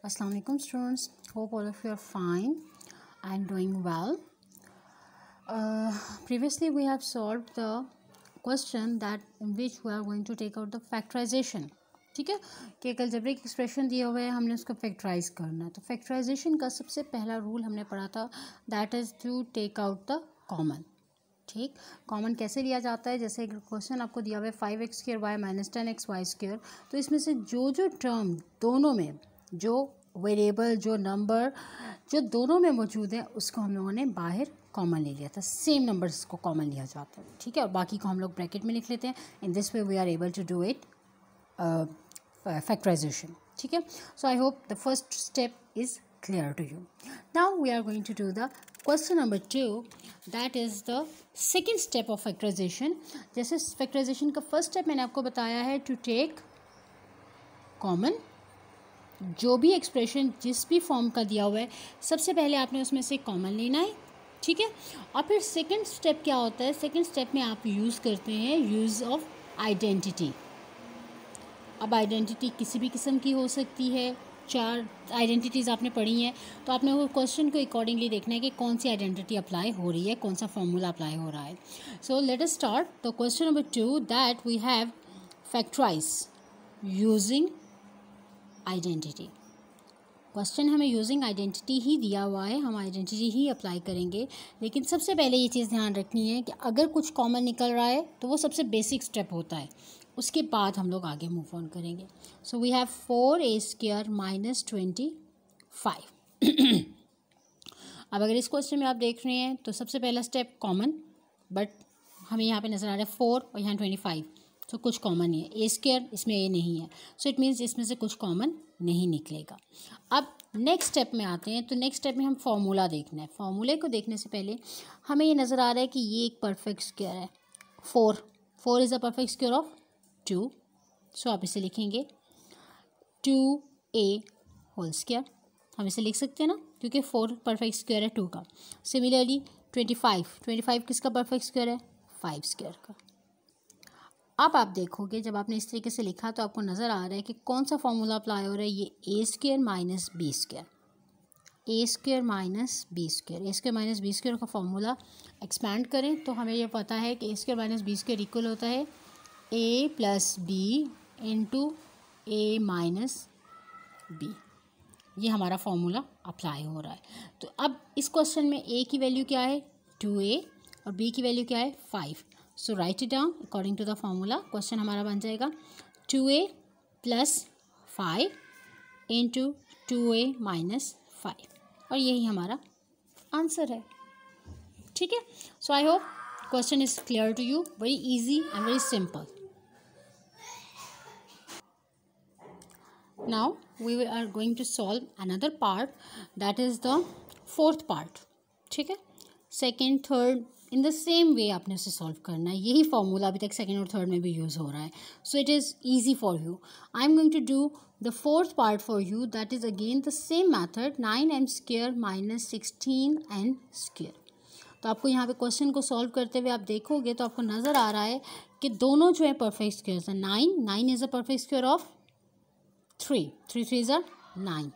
Assalamu alaikum students, hope all of you are fine and doing well. Previously we have solved the question that in which we are going to take out the factorization. ठीक है कि एक algebraic expression दिया हुआ है, हमने उसको factorise करना है. तो फैक्टराइजेशन का सबसे पहला रूल हमने पढ़ा था, that is to take out the common. ठीक, कॉमन कैसे लिया जाता है? जैसे एक क्वेश्चन आपको दिया हुआ है 5x² y माइनस 10xy², तो इसमें से जो टर्म दोनों में, जो वेरिएबल, जो नंबर, जो दोनों में मौजूद है, उसको हम लोगों ने बाहर कॉमन ले लिया था. सेम नंबर्स को कॉमन लिया जाता है. ठीक है, और बाकी को हम लोग ब्रैकेट में लिख लेते हैं. In this way we are able to do it factorization. ठीक है, so I hope the first step is clear to you. Now we are going to do the question number 2, that is the second step of factorization. जैसे factorization का first step मैंने आपको बताया है to take common. जो भी expression जिस भी फॉर्म का दिया हुआ है, सबसे पहले आपने उसमें से कॉमन लेना है. ठीक है, और फिर सेकंड स्टेप क्या होता है? सेकंड स्टेप में आप यूज़ करते हैं यूज़ ऑफ आइडेंटिटी. अब आइडेंटिटी किसी भी किस्म की हो सकती है. 4 आइडेंटिटीज़ आपने पढ़ी हैं, तो आपने वो क्वेश्चन को अकॉर्डिंगली देखना है कि कौन सी आइडेंटिटी अप्लाई हो रही है, कौन सा फॉर्मूला अप्लाई हो रहा है. So let us start the question number 2, that we have factorise using identity. Question हमें यूजिंग आइडेंटिटी ही दिया हुआ है, हम आइडेंटिटी ही अप्लाई करेंगे. लेकिन सबसे पहले ये चीज़ ध्यान रखनी है कि अगर कुछ कॉमन निकल रहा है तो वो सबसे बेसिक स्टेप होता है, उसके बाद हम लोग आगे मूव ऑन करेंगे. So we have 4a² minus 25. अब अगर इस क्वेश्चन में आप देख रहे हैं तो सबसे पहला स्टेप कॉमन, बट हमें यहाँ पे नज़र आ रहा है 4 और यहाँ 25, तो कुछ कॉमन नहीं है. a² इसमें a नहीं है, सो इट मीन्स इसमें से कुछ कॉमन नहीं निकलेगा. अब नेक्स्ट स्टेप में आते हैं. तो नेक्स्ट स्टेप में हम फार्मूला देखना है. फार्मूले को देखने से पहले हमें ये नज़र आ रहा है कि ये एक परफेक्ट स्क्वायर है. 4 is a perfect square of 2, सो आप इसे लिखेंगे 2a होल स्क्वायर. हम इसे लिख सकते हैं ना, क्योंकि 4 परफेक्ट स्क्वायर है 2 का. सिमिलरली 25 किसका परफेक्ट स्क्वायर है? 5 स्क्वायर का. अब आप देखोगे जब आपने इस तरीके से लिखा तो आपको नज़र आ रहा है कि कौन सा फॉर्मूला अप्लाई हो रहा है. ये a² minus b², a² minus b² का फॉर्मूला एक्सपैंड करें तो हमें ये पता है कि a² माइनस b² इक्वल होता है a plus B into a minus B. ये हमारा फॉर्मूला अप्लाई हो रहा है. तो अब इस क्वेश्चन में a की वैल्यू क्या है? 2a, और b की वैल्यू क्या है? 5. So write it down according to the formula. Question हमारा बन जाएगा 2a plus 5 into 2a minus 5, और यही हमारा आंसर है. ठीक है, so I hope question is clear to you. Very easy and very simple. Now we are going to solve another part, that is the fourth part. ठीक है, second third in the same way आपने उसे solve करना है. यही formula अभी तक second और थर्ड में भी यूज़ हो रहा है. So it is easy for you. I am going to do the fourth part for you, that is again the same method, 9m² minus 16n². तो आपको यहाँ पे क्वेश्चन को सॉल्व करते हुए आप देखोगे तो आपको नज़र आ रहा है कि दोनों जो है परफेक्ट स्क्वायर्स हैं. 9 is a perfect square of 3 3s are 9.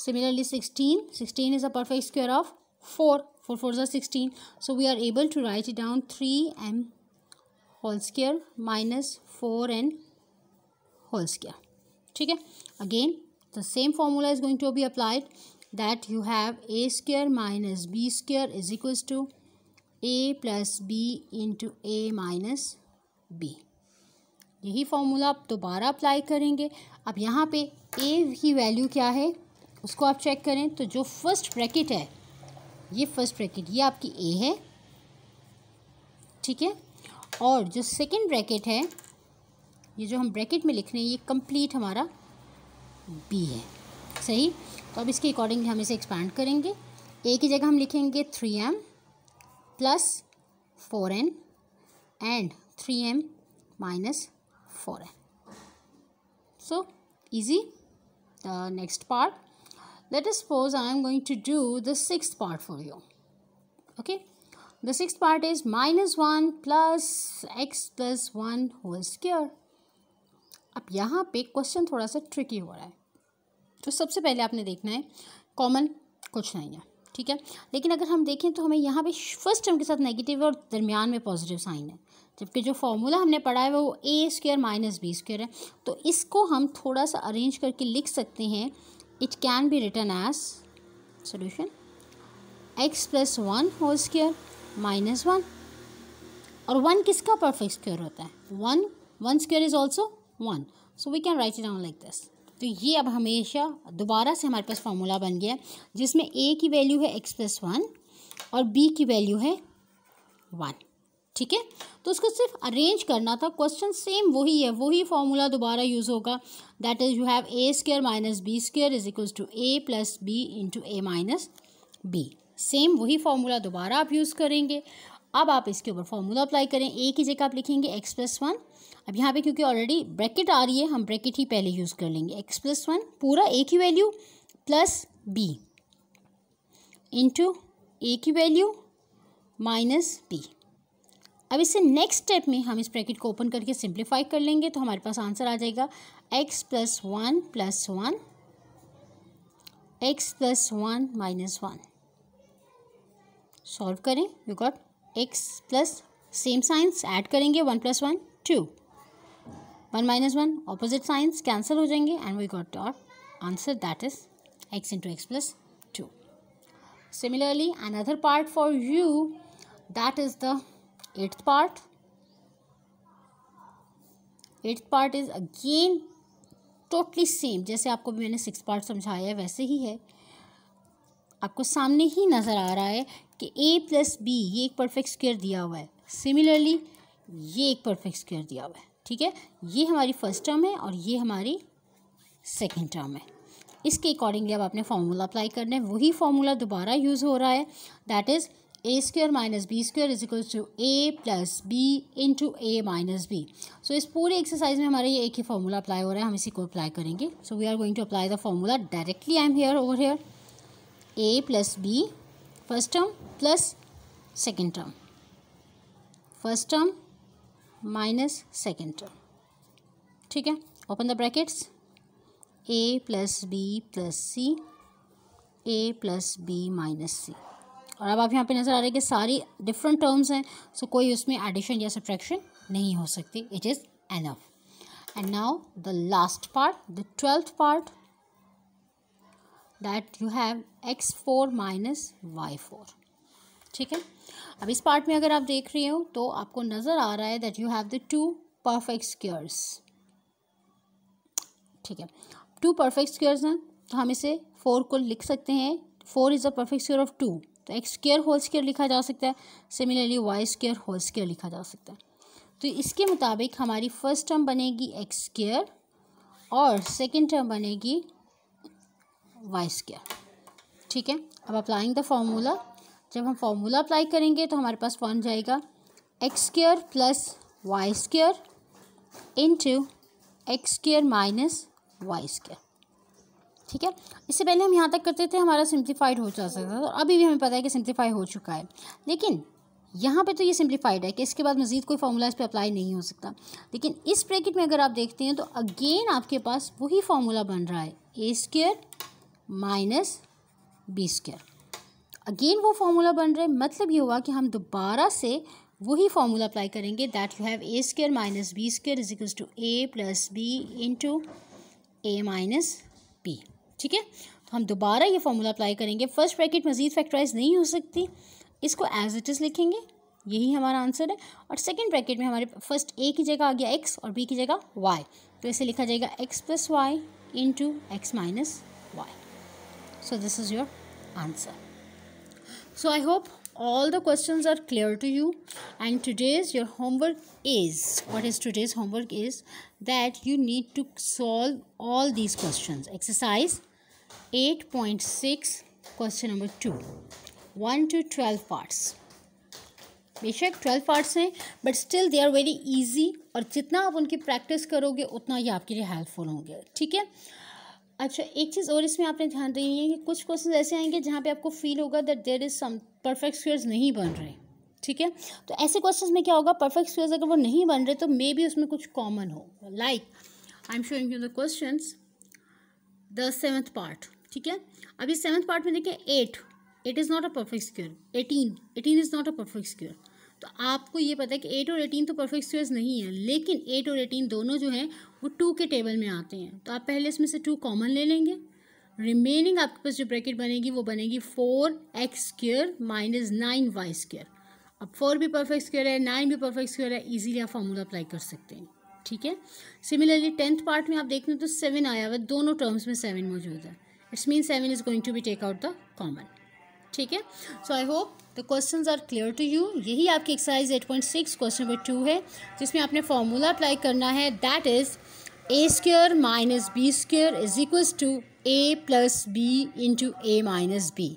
Similarly 16 is a perfect square of 4 4s are 16. So we are able to write it down 3m whole square minus 4n whole square. ठीक है, again the same formula is going to be applied, that you have a² minus b² is equals to a plus b into a minus b. यही formula आप दोबारा apply करेंगे. अब यहाँ पे a की वैल्यू क्या है उसको आप चेक करें. तो जो फर्स्ट ब्रैकेट है, ये फर्स्ट ब्रैकेट ये आपकी a है. ठीक है, और जो सेकंड ब्रैकेट है, ये जो हम ब्रैकेट में लिख रहे हैं, ये कंप्लीट हमारा b है. सही, तो अब इसके अकॉर्डिंग हम इसे एक्सपैंड करेंगे. a की जगह हम लिखेंगे 3m plus 4n and 3m minus 4n. So easy. The next part, let us suppose I am going to do the sixth part for you. Okay, the sixth part is -1 plus x plus 1 whole square. अब यहाँ पे question थोड़ा सा tricky हो रहा है. तो सबसे पहले आपने देखना है कॉमन कुछ नहीं है, ठीक है। लेकिन अगर हम देखें तो हमें यहाँ पे फर्स्ट टर्म के साथ नेगेटिव है और दरमियान में पॉजिटिव साइन है, जबकि जो फॉर्मूला हमने पढ़ा है वो ए स्क्वायर माइनस बी स्क्वायर है। तो इसको हम थोड़ा सा अरेंज करके लिख सकते हैं। It can be written as solution X plus one whole square minus one, और वन किसका परफेक्ट स्क्वायर होता है? One square is also one, so we can write it down like this. तो ये अब हमेशा दोबारा से हमारे पास फार्मूला बन गया जिसमें ए की वैल्यू है एक्स प्लस वन और बी की वैल्यू है वन, ठीक है। तो उसको सिर्फ अरेंज करना था, क्वेश्चन सेम वही है, वही फार्मूला दोबारा यूज़ होगा। That is you have A square minus B square is equals to A plus B into A minus B. Same वही फार्मूला दोबारा आप यूज़ करेंगे। अब आप इसके ऊपर फार्मूला अप्लाई करें। ए की जगह आप लिखेंगे एक्स प्लस वन। अब यहाँ पे क्योंकि ऑलरेडी ब्रैकेट आ रही है, हम ब्रैकेट ही पहले यूज़ कर लेंगे। एक्स प्लस वन पूरा ए की वैल्यू प्लस बी इंटू ए की वैल्यू माइनस बी। अब इससे नेक्स्ट स्टेप में हम इस ब्रैकेट को ओपन करके सिंप्लीफाई कर लेंगे, तो हमारे पास आंसर आ जाएगा x plus one X plus one minus one. Solve करें, you got X plus same signs add करेंगे, one plus one two, one minus one opposite signs cancel हो जाएंगे and we got our answer that is X into X plus two. Similarly another part for you, that is the eighth part is again totally same, जैसे आपको भी मैंने six part समझाया है वैसे ही है। आपको सामने ही नज़र आ रहा है कि a प्लस बी ये एक परफेक्ट स्क्वायर दिया हुआ है, सिमिलरली ये एक परफेक्ट स्क्वायर दिया हुआ है, ठीक है। ये हमारी फर्स्ट टर्म है और ये हमारी सेकेंड टर्म है। इसके अकॉर्डिंगली अब आपने फार्मूला अप्लाई करना है, वही फार्मूला दोबारा यूज़ हो रहा है। That is a square minus B square is equals to A plus B into A minus b. So इस पूरी एक्सरसाइज में हमारे ये एक ही फार्मूला अप्लाई हो रहा है, हम इसी को अप्लाई करेंगे। So we are going to apply the formula directly. I am here over here a plus b first term plus second term, first term minus second term, ठीक है। Open the brackets, a plus b plus c, a plus b minus c. और अब आप यहाँ पे नज़र आ रहे हैं कि सारी डिफरेंट टर्म्स हैं, सो कोई उसमें एडिशन या सब्ट्रैक्शन नहीं हो सकती। It is enough. And now the last part, the 12th part, that you have x4 minus y4, ठीक है। अब इस पार्ट में अगर आप देख रहे हो तो आपको नज़र आ रहा है that you have the two perfect squares, ठीक है। टू परफेक्ट स्क्वायर्स हैं तो हम इसे 4 को लिख सकते हैं। 4 is the perfect square of 2, तो एक्स स्क्वायर होल स्क्वायर लिखा जा सकता है। Similarly y square whole square लिखा जा सकता है। तो इसके मुताबिक हमारी फर्स्ट टर्म बनेगी एक्स स्क्वायर और सेकेंड टर्म बनेगी वाई स्क्वायर, ठीक है। अब अप्लाइंग द फार्मूला, जब हम फार्मूला अप्लाई करेंगे तो हमारे पास बन जाएगा x square plus y square into x square minus y square, ठीक है। इससे पहले हम यहाँ तक करते थे हमारा सिंप्लीफाइड हो जा सकता था, और अभी भी हमें पता है कि सिंप्लीफाई हो चुका है। लेकिन यहाँ पे तो ये सिंप्लीफाइड है कि इसके बाद मज़ीद कोई फार्मूला इस पर अप्लाई नहीं हो सकता। लेकिन इस ब्रैकेट में अगर आप देखते हैं तो अगेन आपके पास वही फार्मूला बन रहा है, a square minus B square. Again वो फार्मूला बन रहा है, मतलब ये हुआ कि हम दोबारा से वही फार्मूला अप्लाई करेंगे। That you have A square minus B square is equals to A plus B into A minus b, ठीक है। तो हम दोबारा ये फार्मूला अप्लाई करेंगे। फर्स्ट ब्रैकेट मज़ीद फैक्टराइज नहीं हो सकती, इसको एज इट इज़ लिखेंगे, यही हमारा आंसर है। और सेकंड ब्रैकेट में हमारे फर्स्ट ए की जगह आ गया एक्स और बी की जगह वाई, तो इसे लिखा जाएगा x plus y into x minus y. So this is your answer. So I hope all the questions are clear to you, and today's your homework is, what is today's homework is that you need to solve all these questions. Exercise 8.6 question number 2, 1 to 12 parts. बेशक 12 parts हैं but still they are very easy, और जितना आप उनकी practice करोगे उतना ये आपके लिए हेल्पफुल होंगे, ठीक है। अच्छा, एक चीज़ और इसमें आपने ध्यान देनी है कि कुछ क्वेश्चन ऐसे आएंगे जहाँ पे आपको फील होगा that there is some perfect squares नहीं बन रहे, ठीक है। तो ऐसे क्वेश्चंस में क्या होगा, परफेक्ट स्क्वायर्स अगर वो नहीं बन रहे तो मे बी उसमें कुछ कॉमन हो। Like I am showing you the questions, the seventh part, ठीक है। अभी सेवन्थ पार्ट में देखिए 8 is not a perfect square, 18 is not a perfect square. तो आपको ये पता है कि 8 और 18 तो परफेक्ट स्क्वायर्स नहीं है, लेकिन 8 और 18 दोनों जो हैं वो 2 के टेबल में आते हैं। तो आप पहले इसमें से 2 कॉमन ले लेंगे, रिमेनिंग आपके पास जो ब्रैकेट बनेगी वो बनेगी 4x² माइनस 9y²। अब 4 भी परफेक्ट स्क्वायर है, 9 भी परफेक्ट स्क्वायर है, इजीली आप फॉर्मूला अप्लाई कर सकते हैं, ठीक है। सिमिलरली 10th पार्ट में आप देख रहे हो तो 7 आया हुआ है, दोनों टर्म्स में 7 मौजूद है। It's mean 7 is going to be take out the common, ठीक है। So I hope the questions are clear to you. यही आपकी एक्सरसाइज 8.6 क्वेश्चन नंबर 2 है, जिसमें आपने फॉर्मूला अप्लाई करना है, that is a² minus b² is equals to a plus b into a minus b,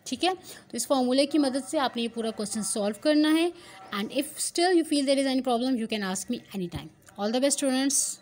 ठीक है। तो इस फॉर्मूले की मदद से आपने ये पूरा क्वेश्चन सॉल्व करना है, and if still you feel there is any problem you can ask me any time. All the best students.